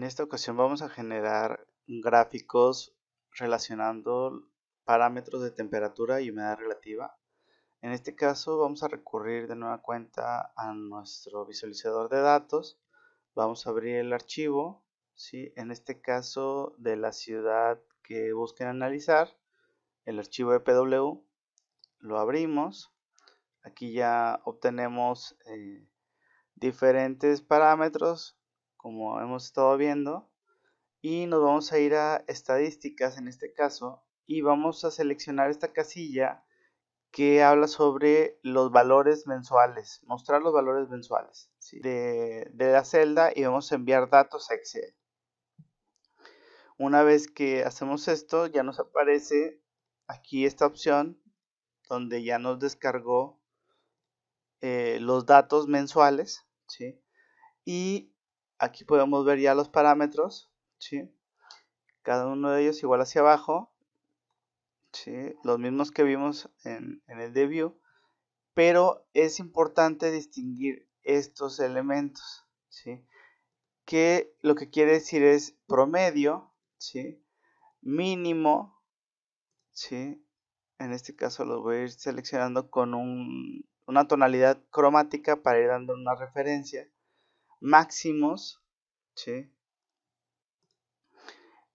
esta ocasión vamos a generar gráficos relacionando parámetros de temperatura y humedad relativa. En este caso vamos a recurrir de nueva cuenta a nuestro visualizador de datos. Vamos a abrir el archivo, ¿sí? En este caso de la ciudad que busquen analizar, el archivo de PW, lo abrimos. Aquí ya obtenemos diferentes parámetros como hemos estado viendo. Y nos vamos a ir a estadísticas en este caso y vamos a seleccionar esta casilla que habla sobre los valores mensuales, mostrar los valores mensuales, ¿sí? de la celda, y vamos a enviar datos a Excel. Una vez que hacemos esto, ya nos aparece aquí esta opción donde ya nos descargó los datos mensuales, ¿sí? Y aquí podemos ver ya los parámetros, ¿sí? Cada uno de ellos igual hacia abajo, ¿sí? Los mismos que vimos en el de View, pero es importante distinguir estos elementos, ¿sí? Que lo que quiere decir es promedio, ¿sí? Mínimo, ¿sí? En este caso los voy a ir seleccionando con una tonalidad cromática para ir dando una referencia. Máximos, ¿sí?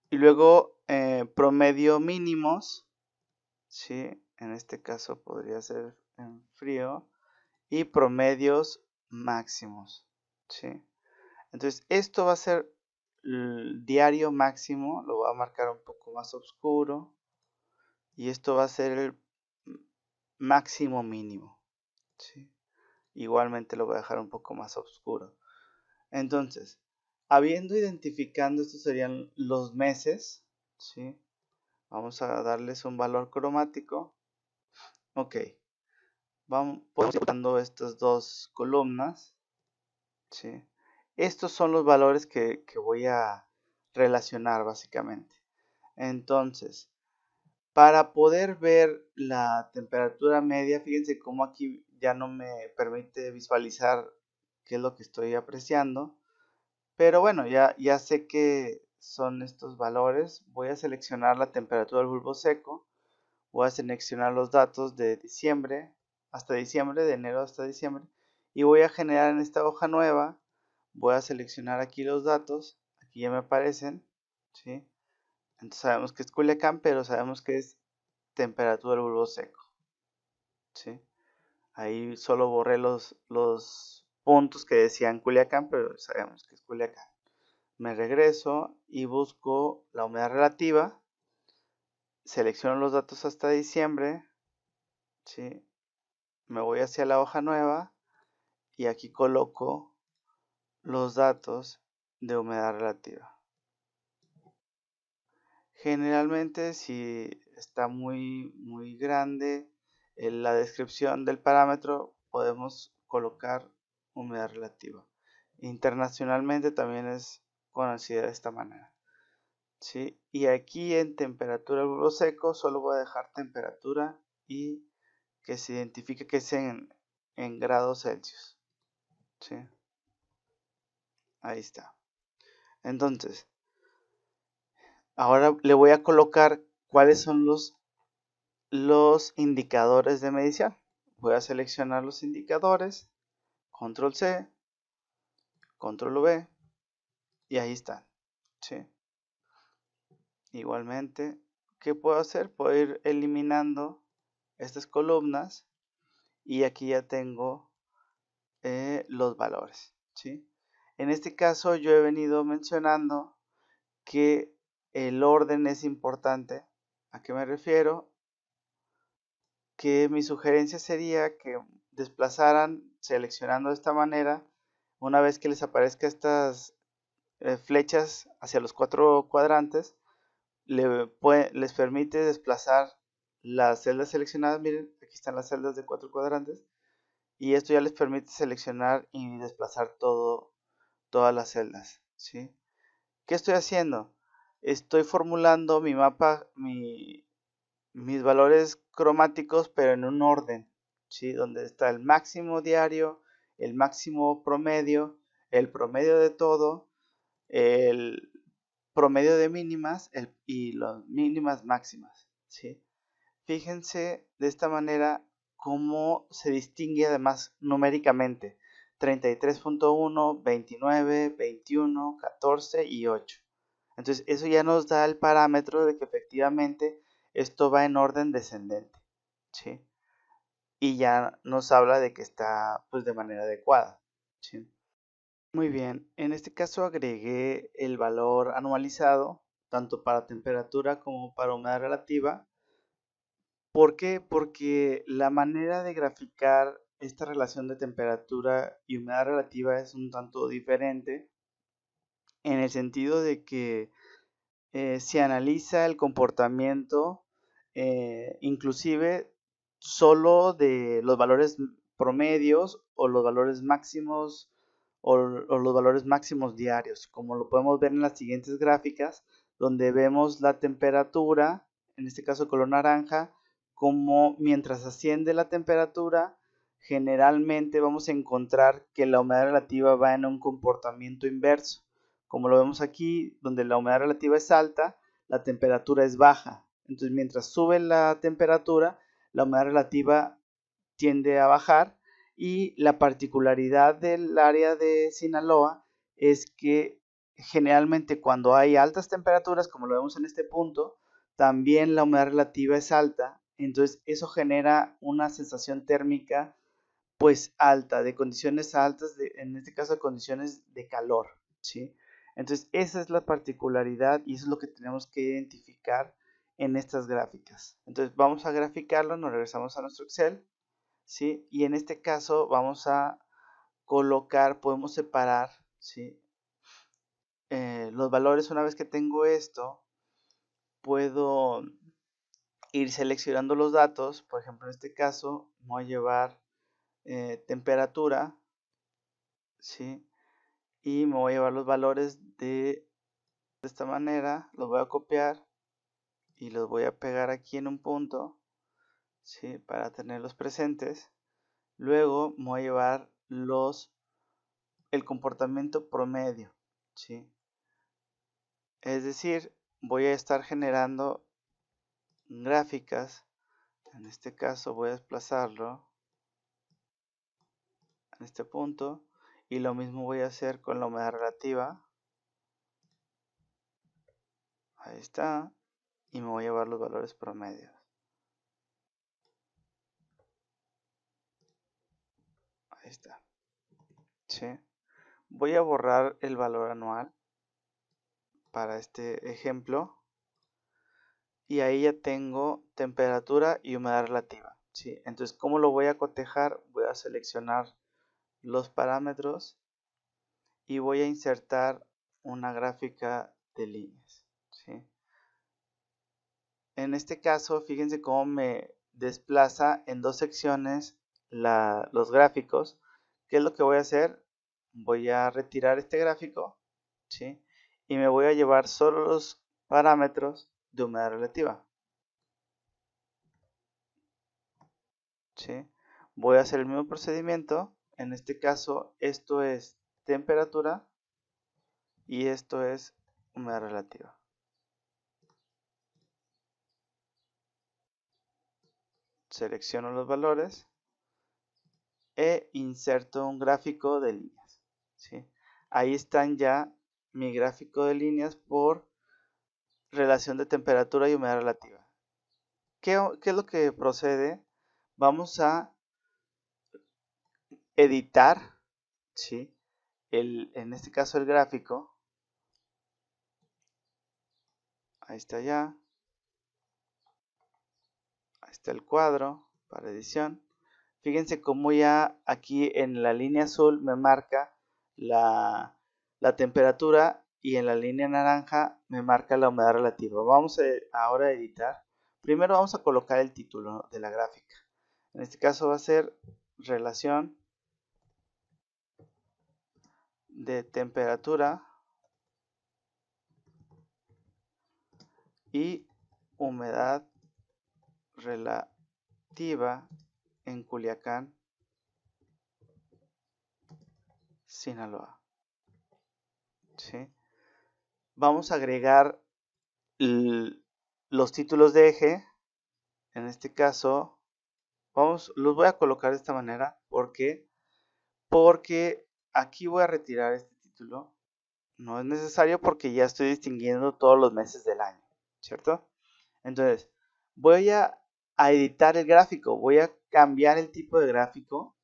Y luego promedio mínimos, ¿sí? En este caso podría ser en frío, y promedios máximos, ¿sí? Entonces esto va a ser el diario máximo, lo voy a marcar un poco más oscuro, y esto va a ser el máximo mínimo, ¿sí? Igualmente lo voy a dejar un poco más oscuro. Entonces, habiendo identificado, estos serían los meses, ¿sí? Vamos a darles un valor cromático. Ok, podemos ir buscando estas dos columnas, ¿sí? Estos son los valores que voy a relacionar básicamente. Entonces, para poder ver la temperatura media, fíjense cómo aquí ya no me permite visualizar qué es lo que estoy apreciando. Pero bueno, ya sé que son estos valores. Voy a seleccionar la temperatura del bulbo seco. Voy a seleccionar los datos de diciembre hasta diciembre, de enero hasta diciembre. Y voy a generar en esta hoja nueva. Voy a seleccionar aquí los datos. Aquí ya me aparecen, ¿sí? Entonces sabemos que es Culiacán, pero sabemos que es temperatura del bulbo seco, ¿sí? Ahí solo borré los puntos que decían Culiacán, pero sabemos que es Culiacán. Me regreso y busco la humedad relativa. Selecciono los datos hasta diciembre, ¿sí? Me voy hacia la hoja nueva y aquí coloco los datos de humedad relativa. Generalmente, si está muy grande la descripción del parámetro, podemos colocar humedad relativa. Internacionalmente también es conocida de esta manera, ¿sí? Y aquí en temperatura del bulbo seco solo voy a dejar temperatura y que se identifique que es en grados Celsius, ¿sí? Ahí está. Entonces, ahora le voy a colocar cuáles son los indicadores de medición. Voy a seleccionar los indicadores, control C, control V, y ahí están, ¿sí? Igualmente, ¿qué puedo hacer? Puedo ir eliminando estas columnas y aquí ya tengo los valores, ¿sí? En este caso yo he venido mencionando que el orden es importante. ¿A qué me refiero? Que mi sugerencia sería que desplazaran seleccionando de esta manera, una vez que les aparezca estas flechas hacia los 4 cuadrantes, les permite desplazar las celdas seleccionadas. Miren, aquí están las celdas de 4 cuadrantes, y esto ya les permite seleccionar y desplazar todas las celdas, ¿sí? ¿Qué estoy haciendo? Estoy formulando mi mapa, mis valores cromáticos, pero en un orden, ¿sí? Donde está el máximo diario, el máximo promedio, el promedio de todo, el promedio de mínimas y las mínimas máximas, ¿sí? Fíjense de esta manera cómo se distingue además numéricamente 33.1, 29, 21, 14 y 8. Entonces eso ya nos da el parámetro de que efectivamente esto va en orden descendente, ¿sí? Y ya nos habla de que está pues de manera adecuada, ¿sí? Muy bien, en este caso agregué el valor anualizado tanto para temperatura como para humedad relativa. ¿Por qué? Porque la manera de graficar esta relación de temperatura y humedad relativa es un tanto diferente en el sentido de que se analiza el comportamiento inclusive solo de los valores promedios o los valores máximos o los valores máximos diarios, como lo podemos ver en las siguientes gráficas, donde vemos la temperatura, en este caso color naranja, como mientras asciende la temperatura, generalmente vamos a encontrar que la humedad relativa va en un comportamiento inverso. Como lo vemos aquí, donde la humedad relativa es alta, la temperatura es baja. Entonces, mientras sube la temperatura, la humedad relativa tiende a bajar y la particularidad del área de Sinaloa es que generalmente cuando hay altas temperaturas, como lo vemos en este punto, también la humedad relativa es alta. Entonces, eso genera una sensación térmica pues alta, de condiciones altas, en este caso de condiciones de calor, ¿sí? Entonces esa es la particularidad y eso es lo que tenemos que identificar en estas gráficas. Entonces vamos a graficarlo, nos regresamos a nuestro Excel, ¿sí? Y en este caso vamos a colocar, podemos separar, ¿sí? Los valores. Una vez que tengo esto, puedo ir seleccionando los datos. Por ejemplo, en este caso voy a llevar temperatura, ¿sí? Y me voy a llevar los valores de esta manera, los voy a copiar y los voy a pegar aquí en un punto, ¿sí? Para tenerlos presentes. Luego me voy a llevar el comportamiento promedio, ¿sí? Es decir, voy a estar generando gráficas. En este caso voy a desplazarlo en este punto y lo mismo voy a hacer con la humedad relativa. Ahí está. Y me voy a llevar los valores promedios. Ahí está. ¿Sí? Voy a borrar el valor anual para este ejemplo y ahí ya tengo temperatura y humedad relativa, ¿sí? Entonces, ¿cómo lo voy a cotejar? Voy a seleccionar los parámetros y voy a insertar una gráfica de líneas, ¿sí? En este caso, fíjense cómo me desplaza en dos secciones los gráficos. ¿Qué es lo que voy a hacer? Voy a retirar este gráfico, ¿sí? Y me voy a llevar solo los parámetros de humedad relativa, ¿sí? Voy a hacer el mismo procedimiento. En este caso, esto es temperatura y esto es humedad relativa. Selecciono los valores e inserto un gráfico de líneas, ¿sí? Ahí están ya mi gráfico de líneas por relación de temperatura y humedad relativa. ¿Qué es lo que procede? Vamos a editar, ¿sí? En este caso el gráfico. Ahí está ya. Ahí está el cuadro para edición. Fíjense cómo ya aquí en la línea azul me marca la temperatura y en la línea naranja me marca la humedad relativa. Vamos ahora a editar. Primero vamos a colocar el título de la gráfica. En este caso va a ser relación de temperatura y humedad relativa en Culiacán, Sinaloa, ¿sí? vamos a agregar los títulos de eje. En este caso, los voy a colocar de esta manera. ¿Por qué? Porque aquí voy a retirar este título. No es necesario porque ya estoy distinguiendo todos los meses del año, ¿cierto? Entonces, voy a editar el gráfico, voy a cambiar el tipo de gráfico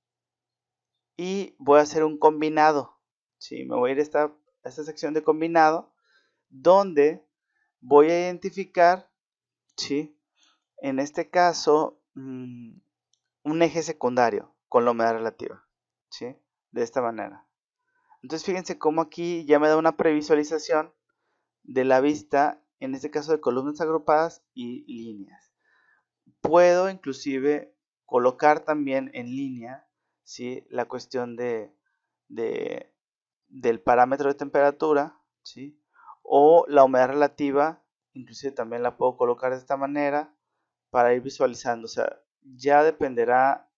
y voy a hacer un combinado. ¿Sí? Me voy a ir a esta sección de combinado donde voy a identificar, ¿sí? En este caso, un eje secundario con la humedad relativa, ¿sí? De esta manera. Entonces fíjense cómo aquí ya me da una previsualización de la vista, en este caso de columnas agrupadas y líneas. Puedo inclusive colocar también en línea, ¿sí? La cuestión del parámetro de temperatura, ¿sí? O la humedad relativa, inclusive también la puedo colocar de esta manera para ir visualizando. O sea, ya dependerá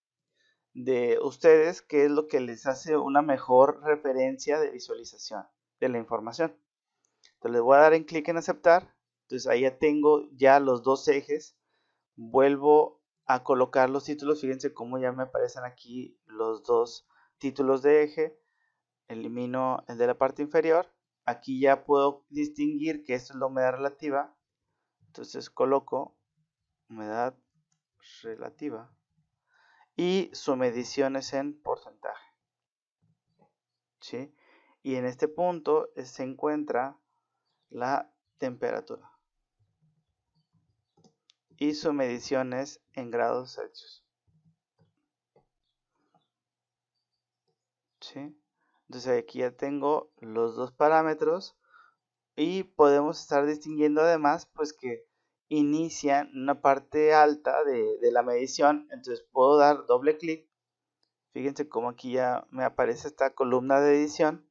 de ustedes qué es lo que les hace una mejor referencia de visualización de la información. Entonces les voy a dar en clic en aceptar. Entonces ahí ya tengo ya los dos ejes. Vuelvo a colocar los títulos. Fíjense cómo ya me aparecen aquí los dos títulos de eje. Elimino el de la parte inferior. Aquí ya puedo distinguir que esto es la humedad relativa. Entonces coloco humedad relativa y su medición es en porcentaje, ¿sí? Y en este punto se encuentra la temperatura y su medición es en grados Celsius, ¿sí? Entonces aquí ya tengo los dos parámetros y podemos estar distinguiendo además pues que inician una parte alta de la medición. Entonces puedo dar doble clic. Fíjense cómo aquí ya me aparece esta columna de edición,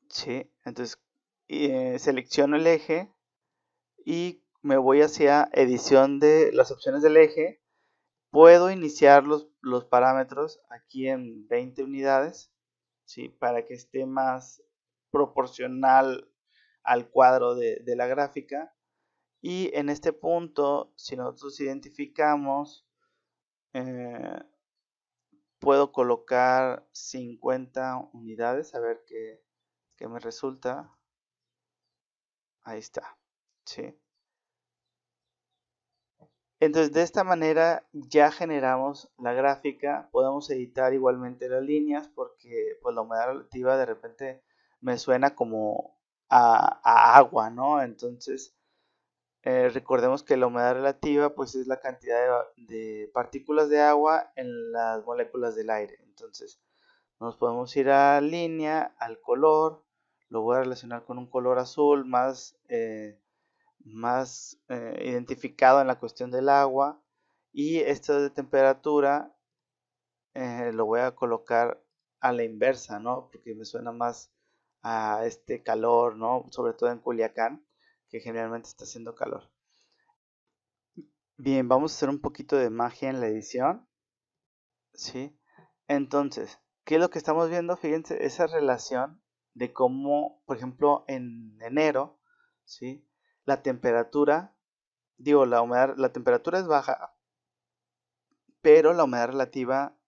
¿sí? Entonces selecciono el eje y me voy hacia edición de las opciones del eje. Puedo iniciar los parámetros aquí en 20 unidades, ¿sí? Para que esté más proporcional al cuadro de la gráfica. Y en este punto, si nosotros identificamos, puedo colocar 50 unidades, a ver qué me resulta. Ahí está, ¿sí? Entonces de esta manera ya generamos la gráfica. Podemos editar igualmente las líneas porque pues la humedad relativa de repente me suena como a agua, ¿no? Entonces recordemos que la humedad relativa pues es la cantidad de partículas de agua en las moléculas del aire. Entonces nos podemos ir a línea, al color. Lo voy a relacionar con un color azul más identificado en la cuestión del agua, y esto de temperatura lo voy a colocar a la inversa, ¿no? Porque me suena más a este calor, ¿no? Sobre todo en Culiacán, que generalmente está haciendo calor. Bien, vamos a hacer un poquito de magia en la edición, ¿sí? Entonces, ¿qué es lo que estamos viendo? Fíjense esa relación de cómo, por ejemplo, en enero, ¿sí? La temperatura, la temperatura es baja, pero la humedad relativa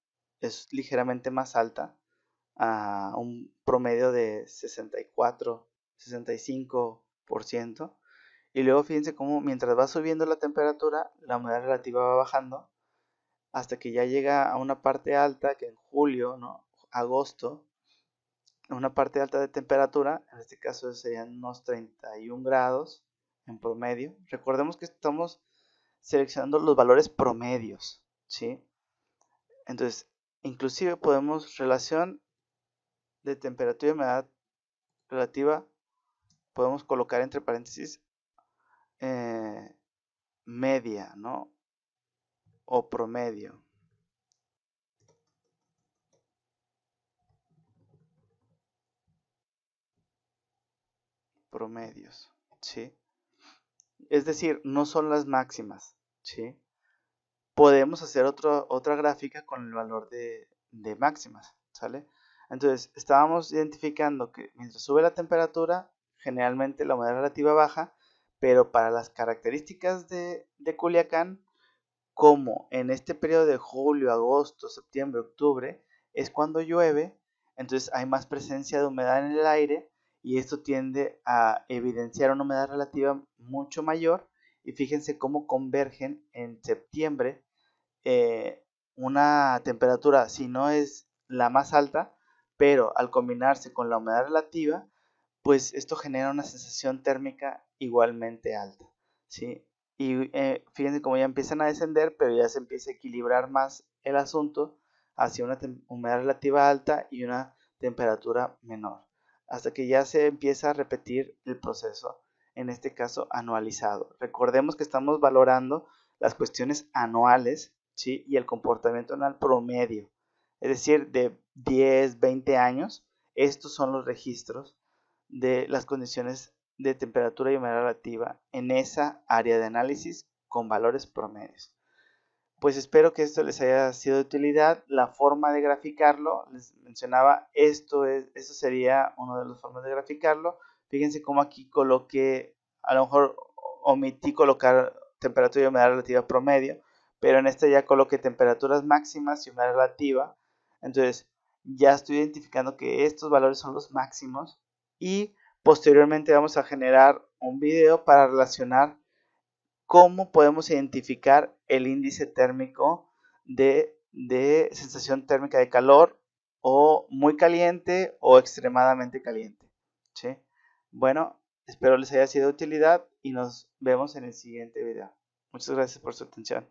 es ligeramente más alta, a un promedio de 64, 65%. Y luego fíjense cómo mientras va subiendo la temperatura, la humedad relativa va bajando hasta que ya llega a una parte alta, que en julio, ¿no? Agosto, una parte alta de temperatura, en este caso serían unos 31 grados en promedio. Recordemos que estamos seleccionando los valores promedios, ¿sí? Entonces, inclusive podemos relación de temperatura y humedad relativa, podemos colocar entre paréntesis eh, media, ¿no? O promedio. Promedios, ¿sí? Es decir, no son las máximas, ¿sí? Podemos hacer otra gráfica con el valor de máximas, ¿sale? Entonces, estábamos identificando que mientras sube la temperatura, generalmente la humedad relativa baja, pero para las características de Culiacán, como en este periodo de julio, agosto, septiembre, octubre, es cuando llueve, entonces hay más presencia de humedad en el aire y esto tiende a evidenciar una humedad relativa mucho mayor. Y fíjense cómo convergen en septiembre una temperatura, si no es la más alta, pero al combinarse con la humedad relativa, pues esto genera una sensación térmica igualmente alta, ¿sí? Y fíjense cómo ya empiezan a descender, pero ya se empieza a equilibrar más el asunto hacia una humedad relativa alta y una temperatura menor, hasta que ya se empieza a repetir el proceso, en este caso anualizado. Recordemos que estamos valorando las cuestiones anuales, ¿sí? Y el comportamiento anual promedio, es decir, de 10, 20 años, estos son los registros de las condiciones de temperatura y humedad relativa en esa área de análisis con valores promedios. Pues espero que esto les haya sido de utilidad. La forma de graficarlo, les mencionaba, esto sería una de las formas de graficarlo. Fíjense cómo aquí coloqué, a lo mejor omití colocar temperatura y humedad relativa promedio, pero en esta ya coloqué temperaturas máximas y humedad relativa. Entonces ya estoy identificando que estos valores son los máximos y posteriormente vamos a generar un video para relacionar cómo podemos identificar el índice térmico de sensación térmica de calor o muy caliente o extremadamente caliente, ¿sí? Bueno, espero les haya sido de utilidad y nos vemos en el siguiente video. Muchas gracias por su atención.